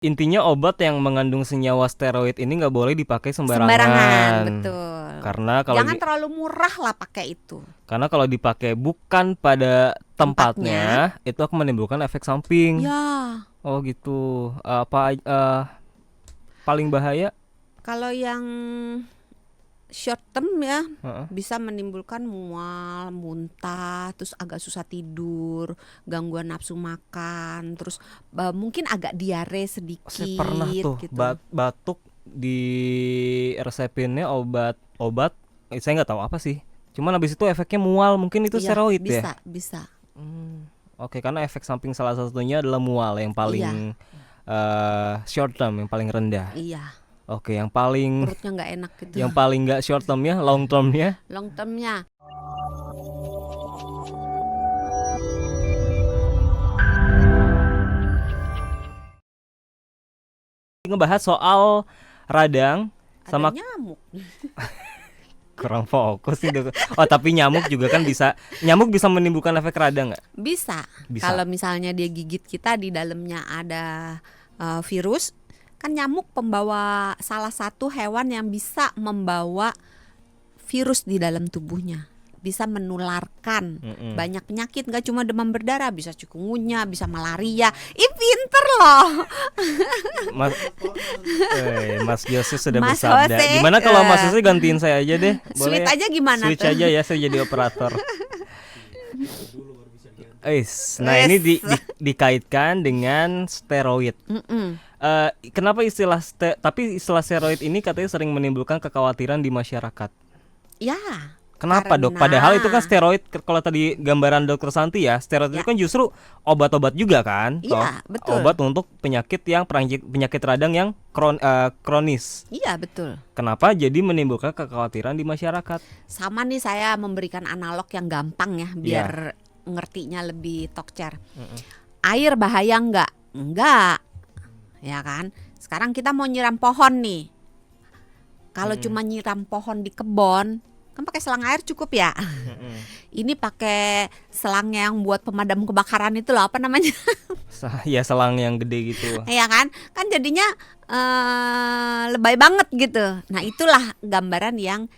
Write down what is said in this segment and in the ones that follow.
Intinya obat yang mengandung senyawa steroid ini nggak boleh dipakai Sembarangan, sembarangan. betul. Karena Jangan terlalu murah lah pakai itu. kalau dipakai bukan pada Tempatnya, tempatnya, itu akan menimbulkan efek samping. ya. Oh gitu. Paling bahaya? Kalau yang short term ya Heeh. bisa menimbulkan mual, muntah, terus agak susah tidur, gangguan nafsu makan, terus mungkin agak diare Saya pernah sedikit tuh gitu. batuk di resepinnya obat. Saya nggak tahu apa sih. Cuman habis itu efeknya mual. Mungkin itu Iya, steroid ya. bisa, bisa. Oke, karena efek samping salah satunya adalah mual yang Iya, paling short term, yang paling rendah. iya. Oke, yang paling Perutnya nggak enak gitu. yang paling nggak short termnya, long termnya. Long termnya. Ngebahas soal radang Ada sama nyamuk. kurang fokus nih. Oh, tapi nyamuk juga kan bisa. Nyamuk bisa menimbulkan efek radang nggak? Bisa. Bisa. Kalau misalnya dia gigit kita, di dalamnya ada virus, kan nyamuk pembawa, salah satu hewan yang bisa membawa virus di dalam tubuhnya, bisa menularkan banyak penyakit, nggak cuma demam berdarah, bisa chikungunya, bisa malaria. Ih, pinter loh. Mas, Mas Jose sudah Mas bersabda. Jose, Gimana kalau Mas Jose gantiin saya aja deh? sweet Boleh? aja gimana Switch tuh? aja ya, saya jadi operator. Nah ini Wes. dikaitkan dengan steroid. Mm-mm. Kenapa tapi istilah steroid ini katanya sering menimbulkan kekhawatiran di masyarakat. Ya, Kenapa dok? karena Padahal itu kan steroid, kalau tadi gambaran dokter Santi ya, steroid itu ya, kan justru obat-obat juga kan, toh iya betul, obat untuk penyakit radang yang kronis. iya betul. Kenapa jadi menimbulkan kekhawatiran di masyarakat? Sama nih, saya memberikan analog yang gampang ya, Iya. biar ngertinya lebih tokcer. Air bahaya nggak? Enggak, ya kan? Sekarang kita mau nyiram pohon nih. Kalau cuma nyiram pohon di kebon, kan pakai selang air cukup ya. Ini pakai selang yang buat pemadam kebakaran itu loh, apa namanya? Ya selang yang gede gitu. Ya kan? Kan jadinya lebay banget gitu. Nah, itulah gambaran yang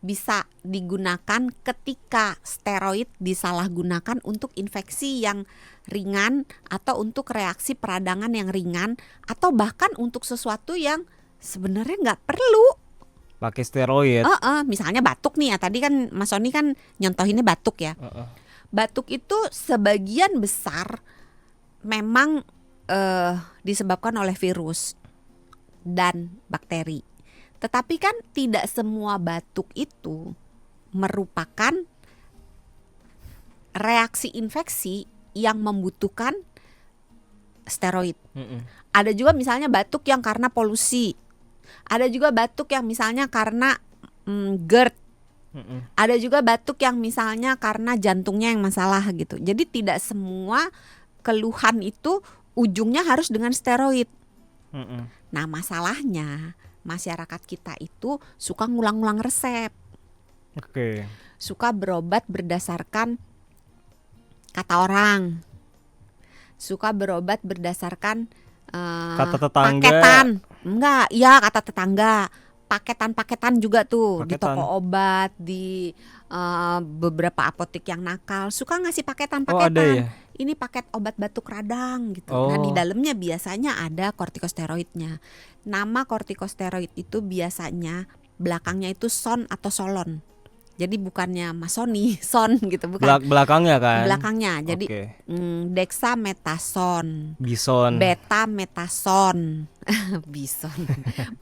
bisa digunakan ketika steroid disalahgunakan untuk infeksi yang ringan, atau untuk reaksi peradangan yang ringan, atau bahkan untuk sesuatu yang sebenarnya nggak perlu. Pakai steroid. Misalnya batuk nih ya, tadi kan Mas Sony kan nyontohinnya batuk ya. Batuk itu sebagian besar memang disebabkan oleh virus dan bakteri. Tetapi kan tidak semua batuk itu merupakan reaksi infeksi yang membutuhkan steroid. Ada juga misalnya batuk yang karena polusi. Ada juga batuk yang misalnya karena GERD. Ada juga batuk yang misalnya karena jantungnya yang masalah gitu. Jadi tidak semua keluhan itu ujungnya harus dengan steroid. Nah, masalahnya masyarakat kita itu suka ngulang-ngulang resep. Oke. Suka berobat berdasarkan kata orang. Suka berobat berdasarkan Kata tetangga. paketan. Enggak, ya kata tetangga. Paketan-paketan juga tuh di Paketan. toko obat, di beberapa apotek yang nakal suka ngasih Oh ada paketan-paketan. ya. Ini paket obat batuk radang gitu. Nah, di Oh. dalamnya biasanya ada kortikosteroidnya. Nama kortikosteroid itu biasanya belakangnya itu son atau solon. Jadi bukannya Mas Sony, son gitu, bukan. Belakangnya kan. Belakangnya. Jadi Oke. dexamethasone, Bison. betamethasone, bison,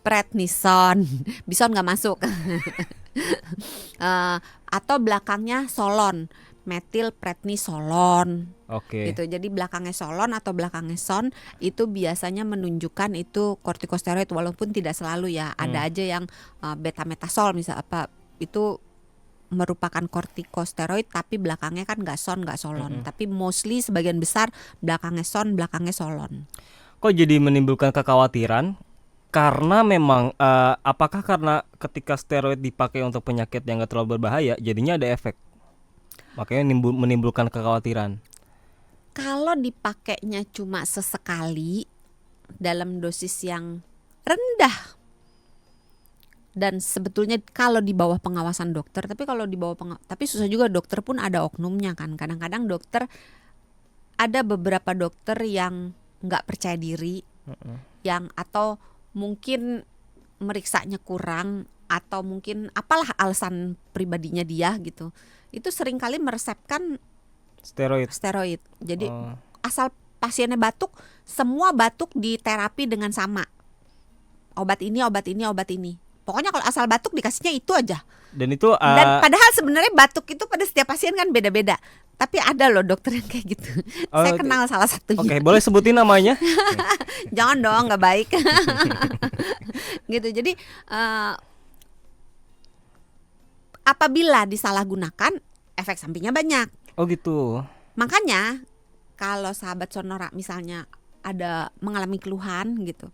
prednison, bison nggak masuk. Atau belakangnya solon, metilprednisolon. Oke. Gitu. Jadi belakangnya solon atau belakangnya son itu biasanya menunjukkan itu kortikosteroid, walaupun tidak selalu ya. Ada aja yang betametasol misal apa itu merupakan kortikosteroid tapi belakangnya kan nggak son nggak solon. Tapi mostly sebagian besar belakangnya son belakangnya solon. Kok jadi menimbulkan kekhawatiran? Karena memang apakah karena ketika steroid dipakai untuk penyakit yang gak terlalu berbahaya, jadinya ada efek, makanya menimbulkan kekhawatiran. Kalau dipakainya cuma sesekali dalam dosis yang rendah. Dan sebetulnya kalau di bawah pengawasan dokter, tapi kalau di bawah tapi susah juga, dokter pun ada oknumnya kan. Kadang-kadang dokter, ada beberapa dokter yang nggak percaya diri, yang atau mungkin meriksanya kurang, atau mungkin apalah alasan pribadinya dia gitu. Itu seringkali meresepkan steroid. Jadi asal pasiennya batuk, semua batuk diterapi dengan sama. Obat ini, obat ini, obat ini. Pokoknya kalau asal batuk dikasihnya itu aja. Dan itu Dan padahal sebenarnya batuk itu pada setiap pasien kan beda-beda. Tapi ada loh dokter yang kayak gitu. Saya kenal salah satunya. Oke, boleh sebutin namanya? Jangan dong, nggak baik. Gitu. Jadi apabila disalahgunakan, efek sampingnya banyak. Oh gitu. Makanya kalau sahabat Sonora misalnya ada mengalami keluhan gitu,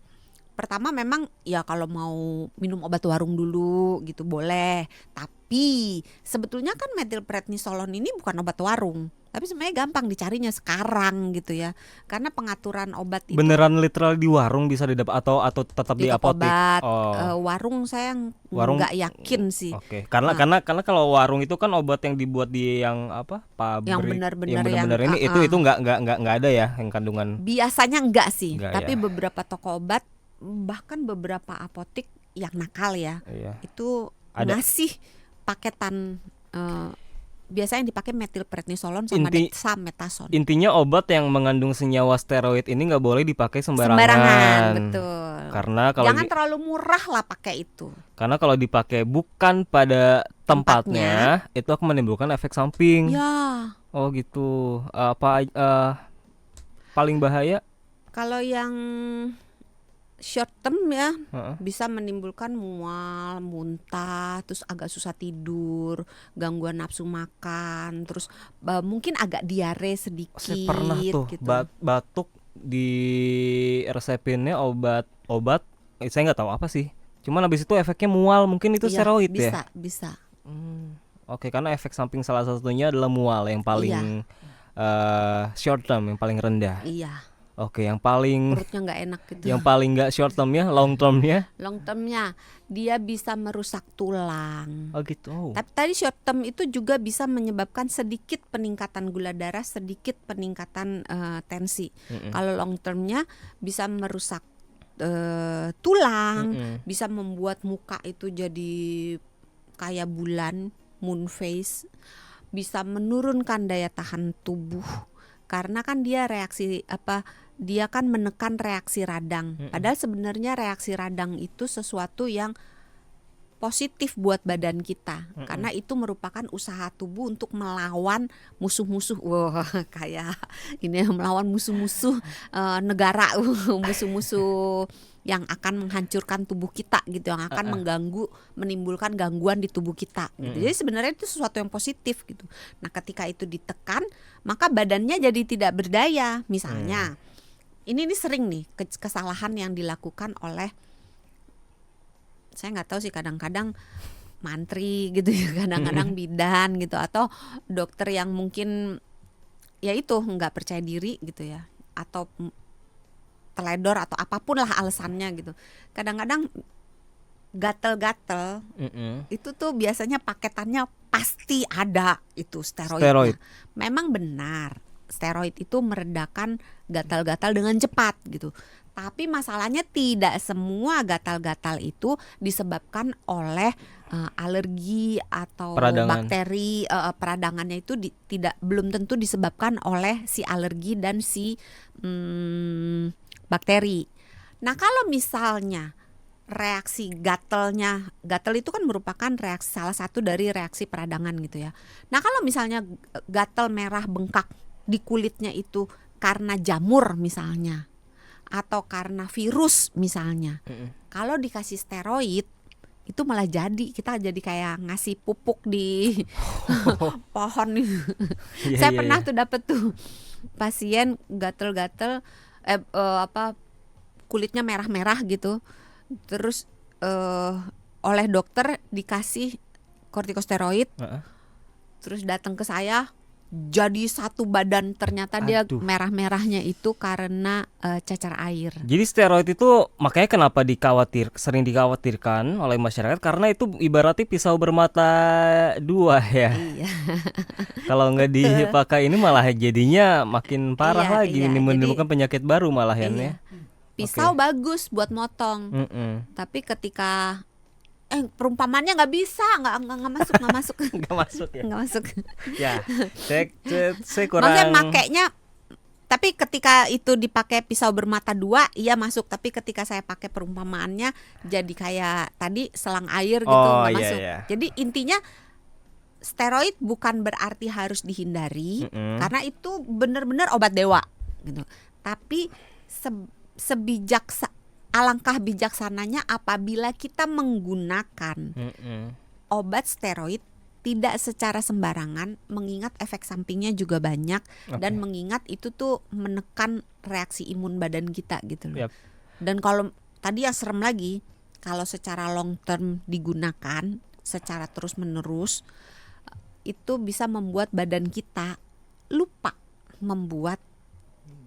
pertama memang ya kalau mau minum obat warung dulu gitu boleh. Tapi sebetulnya kan metilprednisolon ini bukan obat warung, tapi sebenarnya gampang dicarinya sekarang gitu ya. Karena pengaturan obat itu Beneran literal di warung bisa didapat atau tetap di toko apotek? obat. Warung saya nggak yakin sih. Oke. Karena kalau warung itu kan obat yang dibuat di yang apa? Pabrik. Yang benar-benar ini itu nggak ada ya yang kandungan. Biasanya enggak sih, tapi ya. beberapa toko obat, bahkan beberapa apotek yang nakal ya, itu ngasih paketan biasanya yang dipakai metilprednisolon sama dexamethasone. Intinya obat yang mengandung senyawa steroid ini nggak boleh dipakai sembarangan. Betul. Karena kalau jangan terlalu murah lah pakai itu. Karena kalau dipakai bukan pada tempatnya itu akan menimbulkan efek samping. Ya. Oh gitu. Paling bahaya? Kalau yang short term ya, bisa menimbulkan mual, muntah, terus agak susah tidur, gangguan nafsu makan, terus mungkin agak diare sedikit. Saya pernah tuh gitu. batuk di resepinnya obat, saya nggak tahu apa sih. Cuman habis itu efeknya mual, mungkin itu steroid ya? Bisa. Oke, karena efek samping salah satunya adalah mual yang paling short term, yang paling rendah. Iya. Oke, yang paling perutnya nggak enak gitu. Yang paling nggak short termnya, long termnya? Long termnya dia bisa merusak tulang. Oh gitu. Tapi tadi short term itu juga bisa menyebabkan sedikit peningkatan gula darah, sedikit peningkatan tensi. Kalau long termnya bisa merusak tulang, bisa membuat muka itu jadi kayak bulan, moon face, bisa menurunkan daya tahan tubuh. Karena kan dia dia kan menekan reaksi radang. Padahal sebenarnya reaksi radang itu sesuatu yang positif buat badan kita. Karena itu merupakan usaha tubuh untuk melawan musuh-musuh. Wah, kayak ini melawan musuh-musuh negara, musuh-musuh yang akan menghancurkan tubuh kita gitu, yang akan menimbulkan gangguan di tubuh kita gitu. Jadi sebenarnya itu sesuatu yang positif gitu. Nah, ketika itu ditekan, maka badannya jadi tidak berdaya. Misalnya ini sering nih kesalahan yang dilakukan oleh, saya nggak tahu sih, kadang-kadang mantri gitu ya, kadang-kadang bidan gitu, atau dokter yang mungkin ya itu nggak percaya diri gitu ya, atau teledor atau apapun lah alasannya gitu. Kadang-kadang gatel-gatel itu tuh biasanya paketannya pasti ada itu steroidnya. Memang benar steroid itu meredakan gatal-gatal dengan cepat gitu. Tapi masalahnya tidak semua gatal-gatal itu disebabkan oleh alergi atau bakteri. Peradangannya itu belum tentu disebabkan oleh si alergi dan si bakteri. Nah, kalau misalnya reaksi gatal itu kan merupakan salah satu dari reaksi peradangan gitu ya. Nah, kalau misalnya gatal merah bengkak di kulitnya itu karena jamur misalnya, atau karena virus misalnya, kalau dikasih steroid itu malah kita jadi kayak ngasih pupuk di pohon. Saya pernah tuh dapet tuh pasien gatel-gatel kulitnya merah-merah gitu, terus oleh dokter dikasih kortikosteroid, terus datang ke saya jadi satu badan, ternyata dia Aduh. merah-merahnya itu karena cacar air. Jadi steroid itu makanya kenapa sering dikhawatirkan oleh masyarakat karena itu ibaratnya pisau bermata dua ya. Iya. Kalau nggak dipakai ini malah jadinya makin parah Iya, lagi, iya. ini Jadi, menimbulkan penyakit baru malah ya. iya. Pisau bagus buat motong, tapi ketika perumpamannya nggak bisa, nggak masuk, Nggak masuk ya. nggak masuk. Ya, saya kurang. Maksudnya makainya, tapi ketika itu dipakai pisau bermata dua, iya masuk. Tapi ketika saya pakai perumpamaannya, jadi kayak tadi selang air gitu, Oh, nggak iya, masuk. iya. Jadi intinya steroid bukan berarti harus dihindari, karena itu benar-benar obat dewa, gitu. Tapi alangkah bijaksananya apabila kita menggunakan obat steroid tidak secara sembarangan, mengingat efek sampingnya juga banyak, dan mengingat itu tuh menekan reaksi imun badan kita gitu loh. Yap. Dan kalau tadi yang serem lagi, kalau secara long term digunakan secara terus menerus, itu bisa membuat badan kita lupa membuat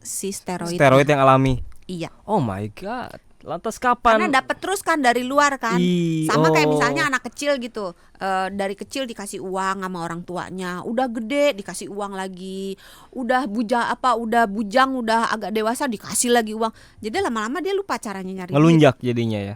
si steroid Steroid yang alami. Iya. Oh my god. Lantas kapan? Karena dapat terus kan dari luar kan. Ih, Sama kayak oh. misalnya anak kecil gitu. Dari kecil dikasih uang sama orang tuanya, udah gede dikasih uang lagi, udah bujang, udah agak dewasa dikasih lagi uang. Jadi lama-lama dia lupa caranya nyari duit. Ngelunjak jadinya ya.